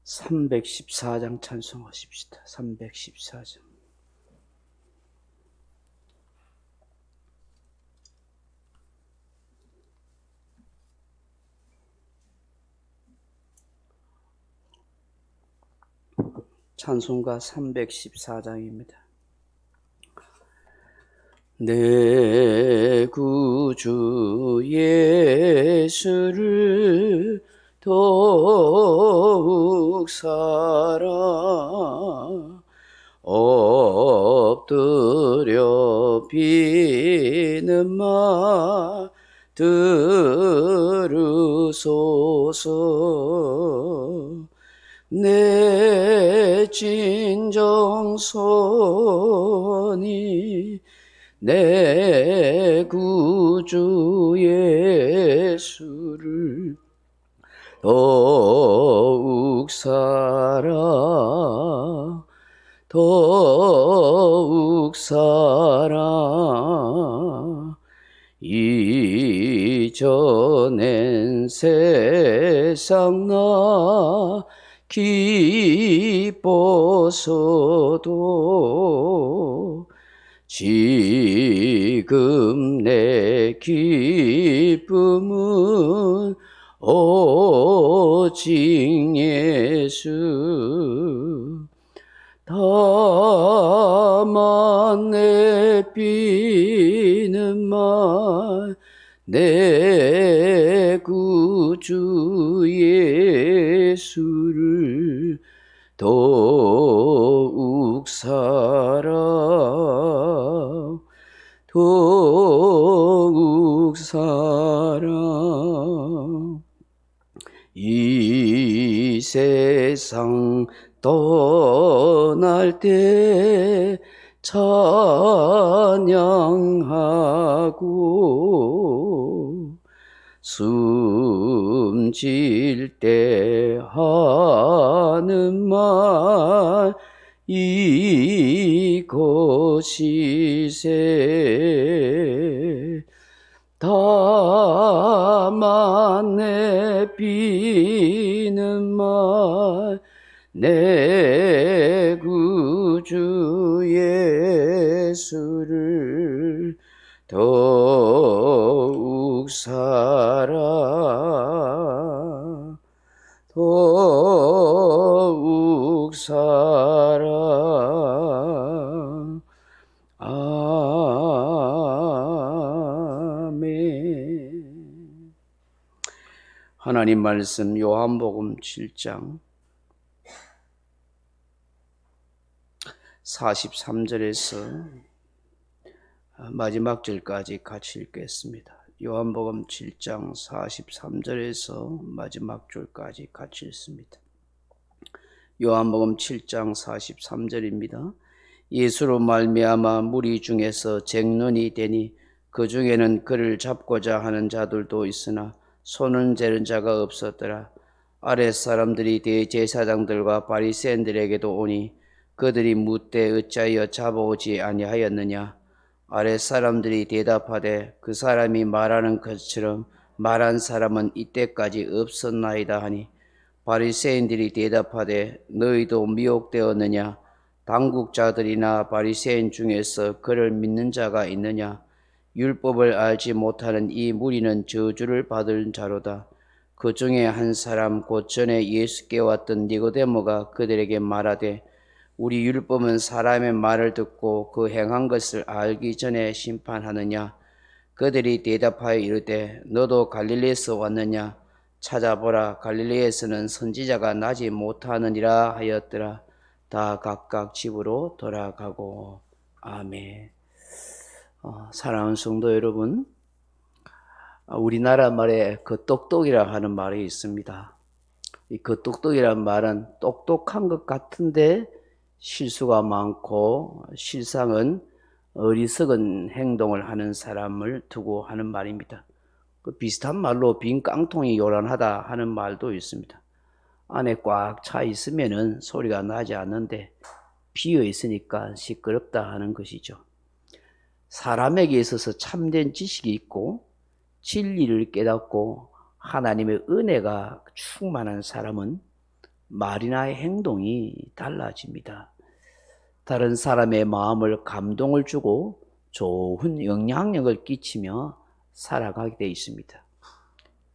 314장 찬송하십시다. 314장. 찬송가 314장입니다. 내 구주 예수를 더욱 사랑 엎드려 비는 마 들으소서. 내 진정선이 내 구주 예수를 더욱 사랑 이전엔 세상 나 기뻐서도 지금 내 기쁨은 오직 예수. 다만 내 비는 말 내 구주 예수를 더욱 사랑 이 세상 떠날 때 찬양하고 숨질 때 하는 말 이것이세. 다만 내 비는 말 내 구주 예수를 더욱 사랑 아멘. 하나님 말씀 요한복음 7장 43절에서 마지막 절까지 같이 읽겠습니다. 요한복음 7장 43절에서 마지막 절까지 같이 읽습니다. 요한복음 7장 43절입니다. 예수로 말미암아 무리 중에서 쟁론이 되니 그 중에는 그를 잡고자 하는 자들도 있으나 손을 재는 자가 없었더라. 아랫 사람들이 대제사장들과 바리새인들에게도 오니 그들이 묻되 어찌하여 잡아오지 아니하였느냐. 아랫 사람들이 대답하되 그 사람이 말하는 것처럼 말한 사람은 이때까지 없었나이다 하니 바리새인들이 대답하되 너희도 미혹되었느냐. 당국자들이나 바리새인 중에서 그를 믿는 자가 있느냐. 율법을 알지 못하는 이 무리는 저주를 받을 자로다. 그 중에 한 사람 곧 전에 예수께 왔던 니고데모가 그들에게 말하되 우리 율법은 사람의 말을 듣고 그 행한 것을 알기 전에 심판하느냐. 그들이 대답하여 이르되 너도 갈릴리에서 왔느냐. 찾아보라, 갈릴리에서는 선지자가 나지 못하느니라 하였더라. 다 각각 집으로 돌아가고. 아멘. 사랑하는 성도 여러분, 우리나라 말에 그 똑똑이라 하는 말이 있습니다. 이 그 똑똑이란 말은 똑똑한 것 같은데 실수가 많고 실상은 어리석은 행동을 하는 사람을 두고 하는 말입니다. 그 비슷한 말로 빈 깡통이 요란하다 하는 말도 있습니다. 안에 꽉 차 있으면은 소리가 나지 않는데 비어 있으니까 시끄럽다 하는 것이죠. 사람에게 있어서 참된 지식이 있고 진리를 깨닫고 하나님의 은혜가 충만한 사람은 말이나 행동이 달라집니다. 다른 사람의 마음을 감동을 주고 좋은 영향력을 끼치며 살아가게 되어 있습니다.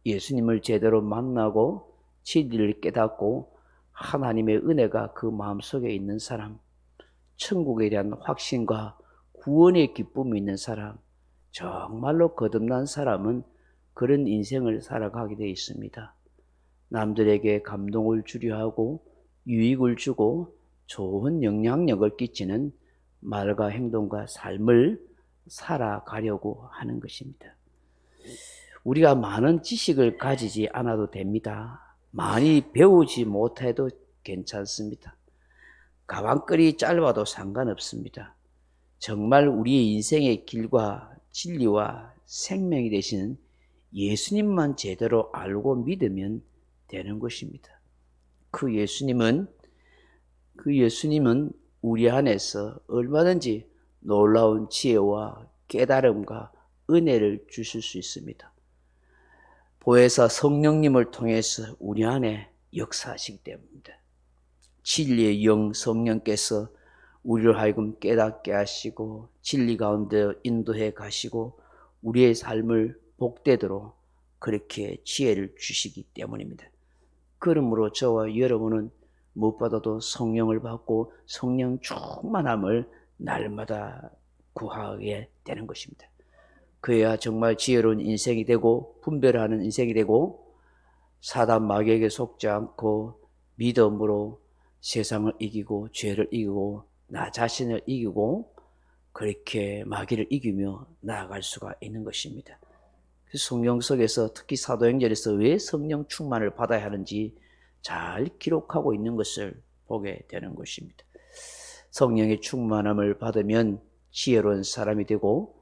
예수님을 제대로 만나고 진리를 깨닫고 하나님의 은혜가 그 마음속에 있는 사람, 천국에 대한 확신과 구원의 기쁨이 있는 사람, 정말로 거듭난 사람은 그런 인생을 살아가게 되어 있습니다. 남들에게 감동을 주려 하고 유익을 주고 좋은 영향력을 끼치는 말과 행동과 삶을 살아가려고 하는 것입니다. 우리가 많은 지식을 가지지 않아도 됩니다. 많이 배우지 못해도 괜찮습니다. 가방끈이 짧아도 상관없습니다. 정말 우리의 인생의 길과 진리와 생명이 되시는 예수님만 제대로 알고 믿으면 되는 것입니다. 그 예수님은 우리 안에서 얼마든지 놀라운 지혜와 깨달음과 은혜를 주실 수 있습니다. 보혜사 성령님을 통해서 우리 안에 역사하시기 때문입니다. 진리의 영 성령께서 우리를 하여금 깨닫게 하시고 진리 가운데 인도해 가시고 우리의 삶을 복되도록 그렇게 지혜를 주시기 때문입니다. 그러므로 저와 여러분은 무엇보다도 성령을 받고 성령 충만함을 날마다 구하게 되는 것입니다. 그래야 정말 지혜로운 인생이 되고 분별하는 인생이 되고 사단 마귀에게 속지 않고 믿음으로 세상을 이기고 죄를 이기고 나 자신을 이기고 그렇게 마귀를 이기며 나아갈 수가 있는 것입니다. 성령 속에서 특히 사도행전에서 왜 성령 충만을 받아야 하는지 잘 기록하고 있는 것을 보게 되는 것입니다. 성령의 충만함을 받으면 지혜로운 사람이 되고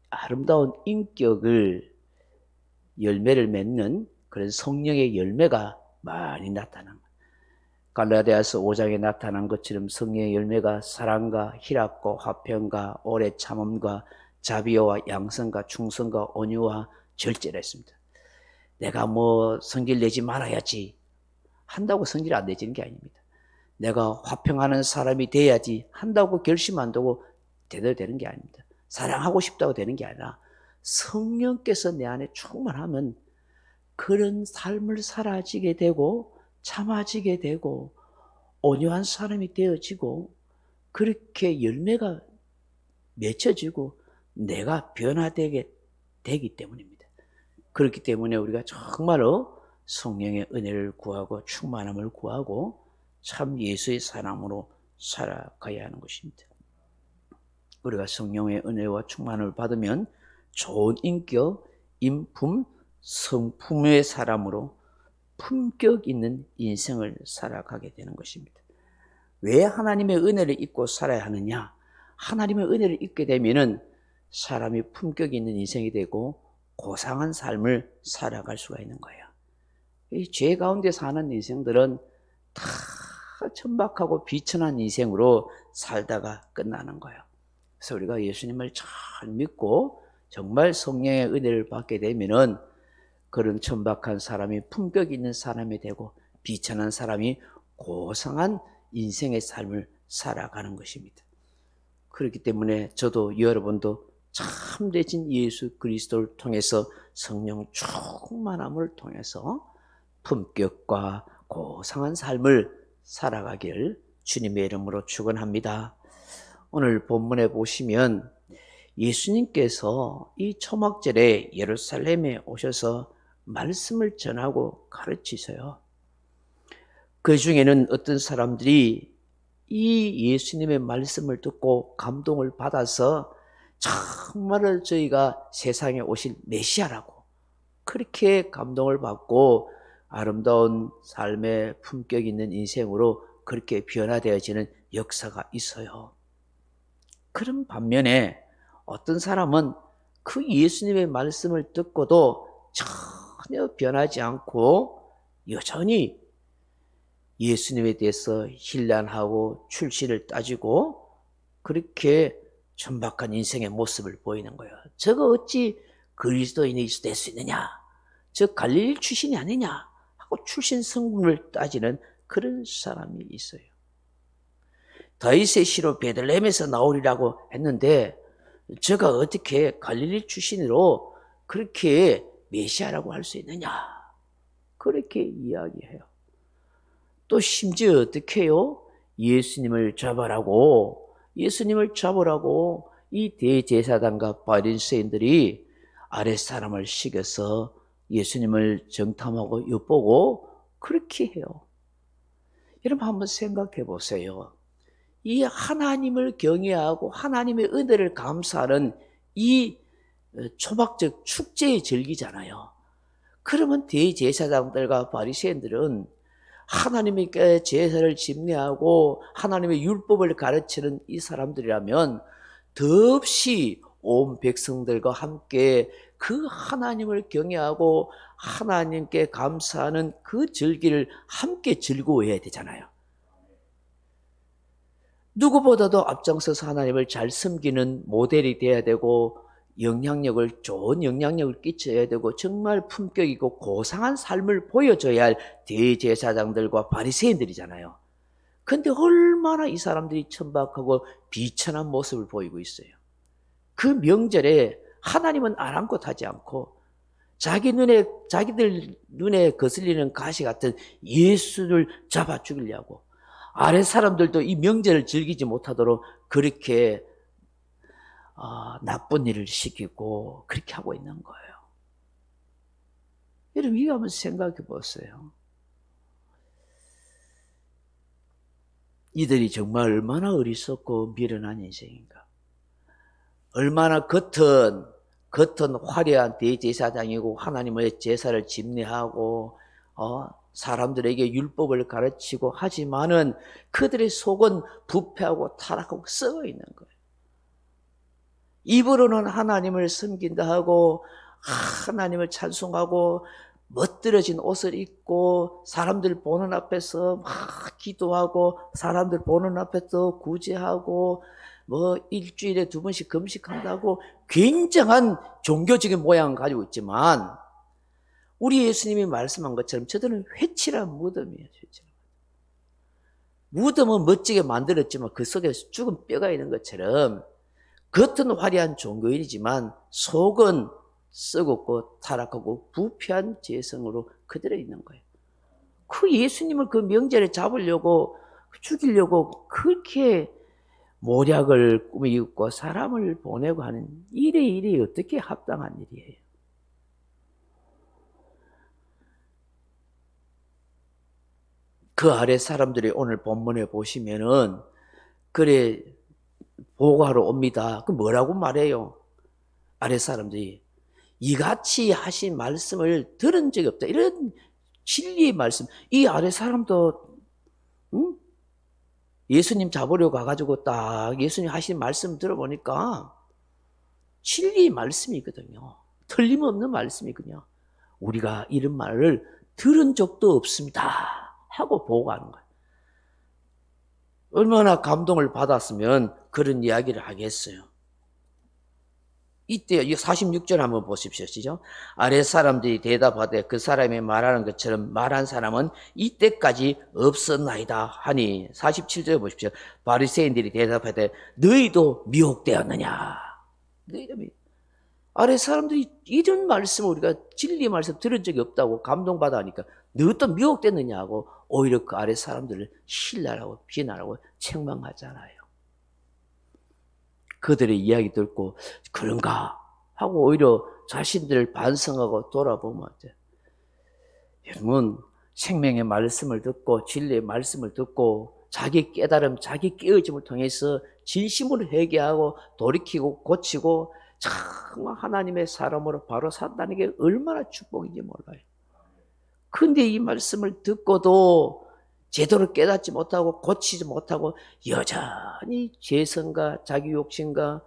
아름다운 인격을 열매를 맺는 그런 성령의 열매가 많이 나타납니다. 갈라디아서 5장에 나타난 것처럼 성령의 열매가 사랑과 희락과 화평과 오래 참음과 자비와 양선과 충성과 온유와 절제를 했습니다. 내가 성질 내지 말아야지 한다고 성질 안 내지는 게 아닙니다. 내가 화평하는 사람이 돼야지 한다고 결심 안 두고 제대로 되는 게 아닙니다. 사랑하고 싶다고 되는 게 아니라 성령께서 내 안에 충만하면 그런 삶을 살아지게 되고 참아지게 되고 온유한 사람이 되어지고 그렇게 열매가 맺혀지고 내가 변화되게 되기 때문입니다. 그렇기 때문에 우리가 정말로 성령의 은혜를 구하고 충만함을 구하고 참 예수의 사람으로 살아가야 하는 것입니다. 우리가 성령의 은혜와 충만을 받으면 좋은 인격, 인품, 성품의 사람으로 품격 있는 인생을 살아가게 되는 것입니다. 왜 하나님의 은혜를 잊고 살아야 하느냐? 하나님의 은혜를 잊게 되면은 사람이 품격 있는 인생이 되고 고상한 삶을 살아갈 수가 있는 거예요. 이 죄 가운데 사는 인생들은 다 천박하고 비천한 인생으로 살다가 끝나는 거예요. 그래서 우리가 예수님을 잘 믿고 정말 성령의 은혜를 받게 되면은 그런 천박한 사람이 품격 있는 사람이 되고 비천한 사람이 고상한 인생의 삶을 살아가는 것입니다. 그렇기 때문에 저도 여러분도 참되신 예수 그리스도를 통해서 성령 충만함을 통해서 품격과 고상한 삶을 살아가길 주님의 이름으로 축원합니다. 오늘 본문에 보시면 예수님께서 이 초막절에 예루살렘에 오셔서 말씀을 전하고 가르치세요. 그 중에는 어떤 사람들이 이 예수님의 말씀을 듣고 감동을 받아서 정말로 저희가 세상에 오실 메시아라고 그렇게 감동을 받고 아름다운 삶의 품격 있는 인생으로 그렇게 변화되어지는 역사가 있어요. 그런 반면에 어떤 사람은 그 예수님의 말씀을 듣고도 전혀 변하지 않고 여전히 예수님에 대해서 힐난하고 출신을 따지고 그렇게 천박한 인생의 모습을 보이는 거예요. 저거 어찌 그리스도인이 될 수 있느냐? 저 갈릴리 출신이 아니냐? 하고 출신 성분을 따지는 그런 사람이 있어요. 다윗의 시로 베들레헴에서 나오리라고 했는데 저가 어떻게 갈릴리 출신으로 그렇게 메시아라고 할 수 있느냐? 그렇게 이야기해요. 또 심지어 어떻게 해요? 예수님을 잡으라고 이 대제사장과 바리새인들이 아랫사람을 시켜서 예수님을 정탐하고 엿보고 그렇게 해요. 여러분 한번 생각해 보세요. 이 하나님을 경외하고 하나님의 은혜를 감사하는 이 초막적 축제의 절기잖아요. 그러면 대제사장들과 바리새인들은 하나님께 제사를 집례하고 하나님의 율법을 가르치는 이 사람들이라면 더없이 온 백성들과 함께 그 하나님을 경외하고 하나님께 감사하는 그 절기를 함께 즐거워해야 되잖아요. 누구보다도 앞장서서 하나님을 잘 섬기는 모델이 돼야 되고 좋은 영향력을 끼쳐야 되고 정말 품격 있고 고상한 삶을 보여줘야 할 대제사장들과 바리새인들이잖아요. 근데 얼마나 이 사람들이 천박하고 비천한 모습을 보이고 있어요. 그 명절에 하나님은 아랑곳하지 않고 자기들 눈에 거슬리는 가시 같은 예수를 잡아 죽이려고 아랫 사람들도 이 명절을 즐기지 못하도록 그렇게 나쁜 일을 시키고 그렇게 하고 있는 거예요. 여러분 이거 한번 생각해 보세요. 이들이 정말 얼마나 어리석고 미련한 인생인가. 얼마나 겉은 화려한 대제사장이고 하나님의 제사를 집례하고 사람들에게 율법을 가르치고 하지만은 그들의 속은 부패하고 타락하고 썩어 있는 거예요. 입으로는 하나님을 섬긴다 하고 하나님을 찬송하고 멋들어진 옷을 입고 사람들 보는 앞에서 막 기도하고 사람들 보는 앞에서 구제하고 일주일에 2번씩 금식한다고 굉장한 종교적인 모양을 가지고 있지만 우리 예수님이 말씀한 것처럼 저들은 회칠한 무덤이에요. 무덤은 멋지게 만들었지만 그 속에 죽은 뼈가 있는 것처럼 겉은 화려한 종교인이지만 속은 썩었고 타락하고 부패한 죄성으로 그대로 있는 거예요. 그 예수님을 그 명절에 잡으려고 죽이려고 그렇게 모략을 꾸미고 사람을 보내고 하는 일이 어떻게 합당한 일이에요? 그 아래 사람들이 오늘 본문에 보시면은 그래 보고하러 옵니다. 그 뭐라고 말해요? 아래 사람들이 이같이 하신 말씀을 들은 적이 없다. 이런 진리의 말씀. 이 아래 사람도 예수님 잡으려고 가가지고 딱 예수님 하신 말씀 들어보니까 진리의 말씀이거든요. 틀림없는 말씀이거든요. 우리가 이런 말을 들은 적도 없습니다 하고 보고하는 거예요. 얼마나 감동을 받았으면 그런 이야기를 하겠어요. 이때 46절 한번 보십시오. 시죠? 아래 사람들이 대답하되 그 사람이 말하는 것처럼 말한 사람은 이때까지 없었나이다 하니 47절 보십시오. 바리새인들이 대답하되 너희도 미혹되었느냐? 아래 사람들이 이런 말씀을 우리가 진리 말씀 들은 적이 없다고 감동받아 하니까 너희도 미혹됐느냐고 오히려 그 아래 사람들을 신랄하고 비난하고 책망하잖아요. 그들의 이야기 듣고 그런가 하고 오히려 자신들을 반성하고 돌아보면 어때요? 여러분 생명의 말씀을 듣고 진리의 말씀을 듣고 자기 깨달음, 자기 깨어짐을 통해서 진심으로 회개하고 돌이키고 고치고 정말 하나님의 사람으로 바로 산다는 게 얼마나 축복인지 몰라요. 근데 이 말씀을 듣고도 제대로 깨닫지 못하고 고치지 못하고 여전히 죄성과 자기 욕심과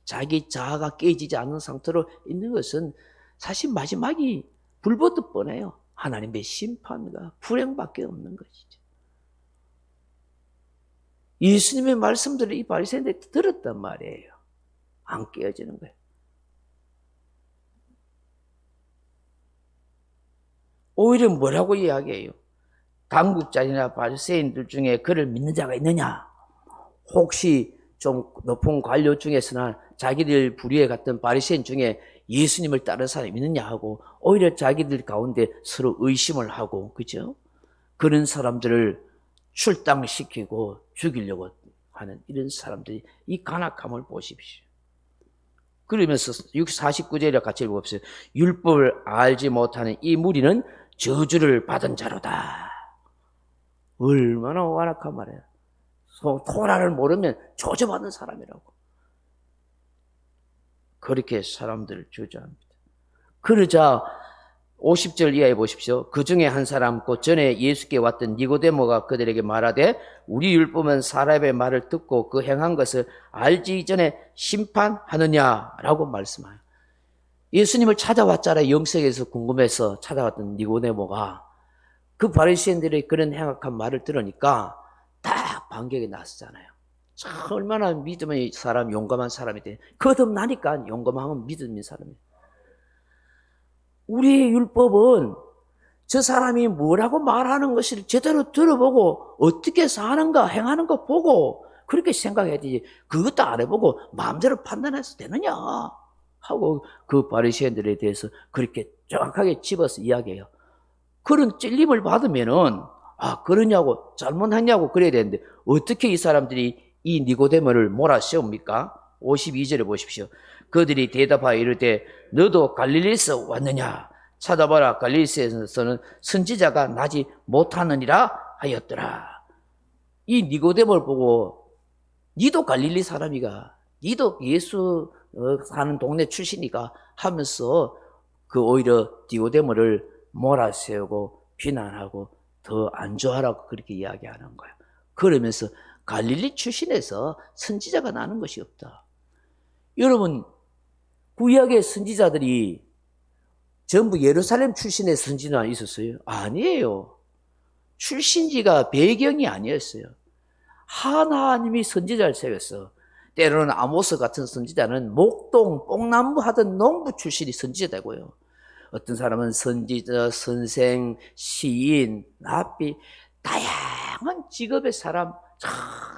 자기 자아가 깨지지 않는 상태로 있는 것은 사실 마지막이 불보듯 뻔해요. 하나님의 심판과 불행밖에 없는 것이죠. 예수님의 말씀들을 이 바리새인들이 들었단 말이에요. 안 깨어지는 거예요. 오히려 뭐라고 이야기해요? 당국자들이나 바리새인들 중에 그를 믿는 자가 있느냐? 혹시 좀 높은 관료 중에서나 자기들 부류에 갔던 바리새인 중에 예수님을 따르는 사람이 있느냐 하고 오히려 자기들 가운데 서로 의심을 하고, 그죠? 그런 사람들을 출당시키고 죽이려고 하는 이런 사람들이 이 간악함을 보십시오. 그러면서 49절에 같이 읽어봅시다. 율법을 알지 못하는 이 무리는 저주를 받은 자로다. 얼마나 완악한 말이에요. 토라를 모르면 저주받는 사람이라고. 그렇게 사람들을 저주합니다. 그러자 50절 이하에 보십시오. 그 중에 한 사람 곧 전에 예수께 왔던 니고데모가 그들에게 말하되 우리 율법은 사람의 말을 듣고 그 행한 것을 알지 전에 심판하느냐라고 말씀해요. 예수님을 찾아왔잖아요. 영생에서 궁금해서 찾아왔던 니고데모가 그 바리새인들의 그런 행악한 말을 들으니까 딱 반격이 났었잖아요. 참 얼마나 믿음의 사람, 용감한 사람이 돼. 거듭나니까 용감하면 믿음의 사람이에요. 우리의 율법은 저 사람이 뭐라고 말하는 것을 제대로 들어보고 어떻게 사는가 행하는 거 보고 그렇게 생각해야 되지. 그것도 안 해보고 마음대로 판단해서 되느냐 하고 그 바리새인들에 대해서 그렇게 정확하게 집어서 이야기해요. 그런 찔림을 받으면은 그러냐고 잘못했냐고 그래야 되는데 어떻게 이 사람들이 이 니고데모를 몰아세웁니까? 52절에 보십시오. 그들이 대답하여 이르되 너도 갈릴리에서 왔느냐? 찾아봐라. 갈릴리에서는 선지자가 나지 못하느니라 하였더라. 이 니고데모를 보고 니도 갈릴리 사람이가, 니도 예수 사는 동네 출신이가 하면서 그 오히려 니고데모를 몰아세우고 비난하고 더 안 좋아하라고 그렇게 이야기하는 거예요. 그러면서 갈릴리 출신에서 선지자가 나는 것이 없다. 여러분, 구약의 선지자들이 전부 예루살렘 출신의 선지자 있었어요? 아니에요. 출신지가 배경이 아니었어요. 하나님이 선지자를 세웠어. 때로는 아모스 같은 선지자는 목동, 뽕나무 하던 농부 출신이 선지자되고요. 어떤 사람은 선지자, 선생, 시인, 랍비, 다양한 직업의 사람,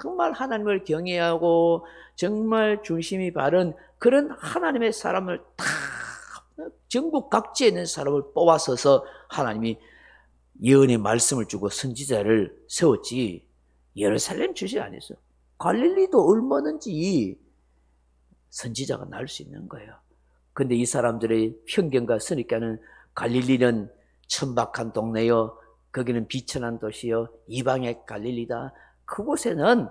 정말 하나님을 경외하고 정말 중심이 바른 그런 하나님의 사람을 다 전국 각지에 있는 사람을 뽑아서서 하나님이 예언의 말씀을 주고 선지자를 세웠지 예루살렘 출신이 아니었어요. 갈릴리도 얼마든지 선지자가 나올 수 있는 거예요. 근데 이 사람들의 편견과 선입견은 갈릴리는 천박한 동네요, 거기는 비천한 도시요, 이방의 갈릴리다, 그곳에는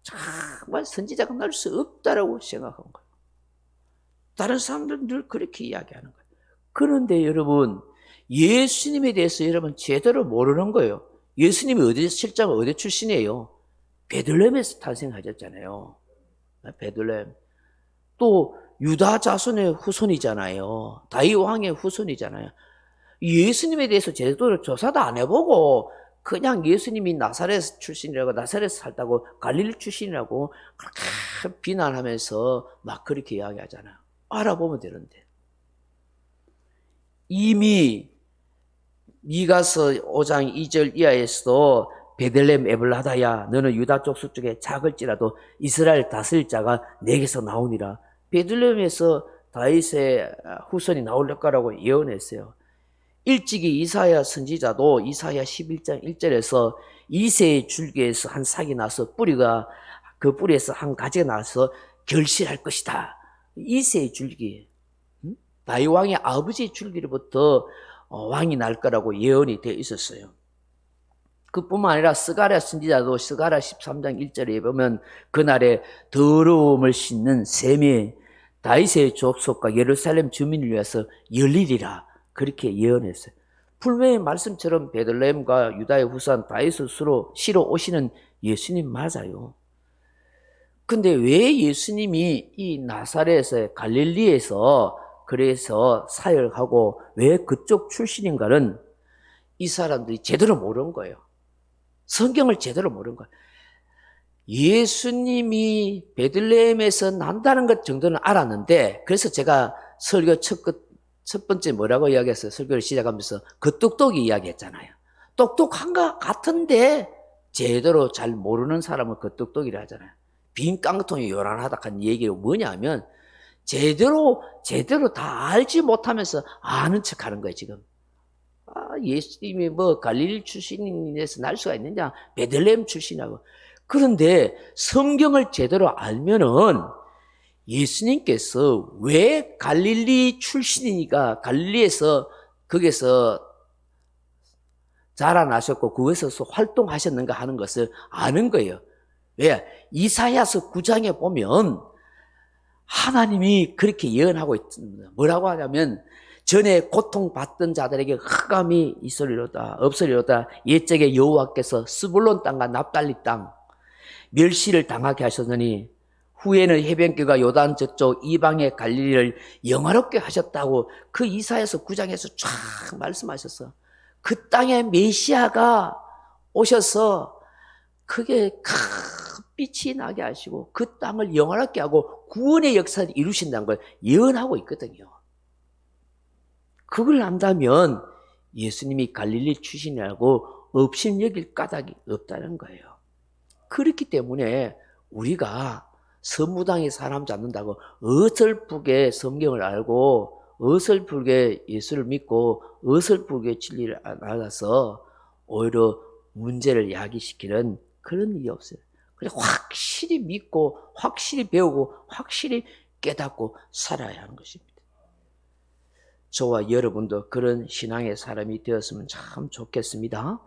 정말 선지자가 나올 수 없다라고 생각한 거예요. 다른 사람들은 늘 그렇게 이야기하는 거예요. 그런데 여러분, 예수님에 대해서 여러분 제대로 모르는 거예요. 예수님이 실제로 어디 출신이에요? 베들레헴에서 탄생하셨잖아요. 베들레헴. 또 유다 자손의 후손이잖아요. 다윗 왕의 후손이잖아요. 예수님에 대해서 제대로 조사도 안 해보고 그냥 예수님이 나사렛 출신이라고, 나사렛 살다고, 갈릴리 출신이라고 그렇게 비난하면서 막 그렇게 이야기하잖아요. 알아보면 되는데. 이미 미가서 5장 2절 이하에서도 베들레헴 에블라다야, 너는 유다 족속 중에 작을지라도 이스라엘 다스릴 자가 내게서 나오니라. 베들레헴에서 다윗의 후손이 나올 거라고 예언했어요. 일찍이 이사야 선지자도 이사야 11장 1절에서 이새의 줄기에서 한 삭이 나서 그 뿌리에서 한 가지가 나서 결실할 것이다. 이새의 줄기, 다윗 왕의 아버지의 줄기로부터 왕이 날 거라고 예언이 되어 있었어요. 그뿐만 아니라 스가랴 선지자도 스가랴 13장 1절에 보면 그날에 더러움을 씻는 셈이 다윗의 족속과 예루살렘 주민을 위해서 열리리라, 그렇게 예언했어요. 분명히 말씀처럼 베들레헴과 유다의 후손 다윗을 시로 오시는 예수님 맞아요. 근데 왜 예수님이 이 나사렛의 갈릴리에서 그래서 사역하고 왜 그쪽 출신인가는 이 사람들이 제대로 모르는 거예요. 성경을 제대로 모르는 거예요. 예수님이 베들레헴에서 난다는 것 정도는 알았는데, 그래서 제가 설교 첫 번째 뭐라고 이야기했어요? 설교를 시작하면서 그 뚝뚝이 이야기했잖아요. 똑똑한 것 같은데 제대로 잘 모르는 사람은 그 똑똑이라 하잖아요. 빈 깡통이 요란하다 한 얘기가 뭐냐면 제대로 다 알지 못하면서 아는 척하는 거예요 지금. 예수님이 뭐 갈릴리 출신에서 날 수가 있느냐? 베들레헴 출신이라고. 그런데 성경을 제대로 알면은 예수님께서 왜 갈릴리 출신이니까 갈릴리에서 거기서 자라나셨고 그것에서 활동하셨는가 하는 것을 아는 거예요. 왜? 이사야서 9장에 보면 하나님이 그렇게 예언하고 있습니다. 뭐라고 하냐면 전에 고통받던 자들에게 흑암이 있으리로다 없으리로다. 옛적에 여호와께서 스불론 땅과 납달리 땅 멸시를 당하게 하셨으니 후에는 해변길과 요단 저쪽 이방의 갈릴리를 영화롭게 하셨다고 그 이사야서 9장에서 쫙 말씀하셨어. 그 땅에 메시아가 오셔서 크게 큰 빛이 나게 하시고 그 땅을 영화롭게 하고 구원의 역사를 이루신다는 걸 예언하고 있거든요. 그걸 안다면 예수님이 갈릴리 출신이라고 업신여길 까닭이 없다는 거예요. 그렇기 때문에 우리가 서무당에 사람 잡는다고 어설프게 성경을 알고 어설프게 예수를 믿고 어설프게 진리를 알아서 오히려 문제를 야기시키는 그런 일이 없어요. 그래서 확실히 믿고 확실히 배우고 확실히 깨닫고 살아야 하는 것입니다. 저와 여러분도 그런 신앙의 사람이 되었으면 참 좋겠습니다.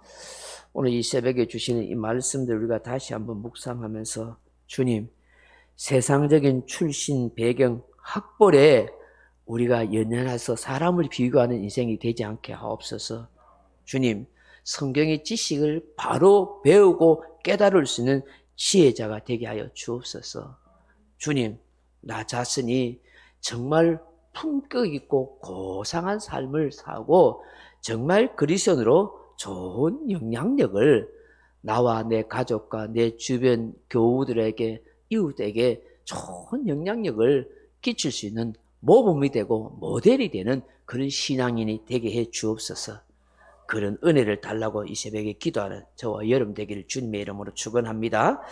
오늘 이 새벽에 주시는 이 말씀들 우리가 다시 한번 묵상하면서 주님, 세상적인 출신 배경 학벌에 우리가 연연해서 사람을 비교하는 인생이 되지 않게 하옵소서. 주님, 성경의 지식을 바로 배우고 깨달을 수 있는 지혜자가 되게 하여 주옵소서. 주님, 나 자신이 정말 품격 있고 고상한 삶을 사고 정말 그리스도인으로 좋은 영향력을 나와 내 가족과 내 주변 교우들에게 이웃에게 좋은 영향력을 끼칠 수 있는 모범이 되고 모델이 되는 그런 신앙인이 되게 해 주옵소서. 그런 은혜를 달라고 이 새벽에 기도하는 저와 여러분 되기를 주님의 이름으로 축원합니다.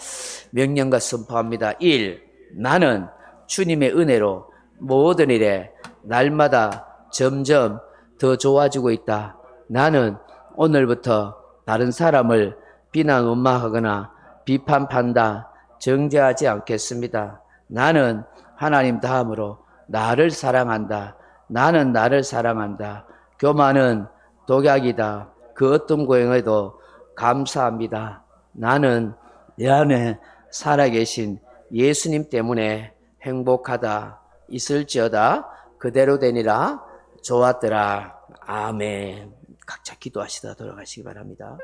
명령과 선포합니다. 1. 나는 주님의 은혜로 모든 일에 날마다 점점 더 좋아지고 있다. 나는 오늘부터 다른 사람을 비난 원망하거나 비판 판단 정죄하지 않겠습니다. 나는 하나님 다음으로 나를 사랑한다. 나는 나를 사랑한다. 교만은 독약이다. 그 어떤 고행에도 감사합니다. 나는 내 안에 살아계신 예수님 때문에 행복하다. 있을지어다 그대로 되니라. 좋았더라. 아멘. 각자 기도하시다 돌아가시기 바랍니다.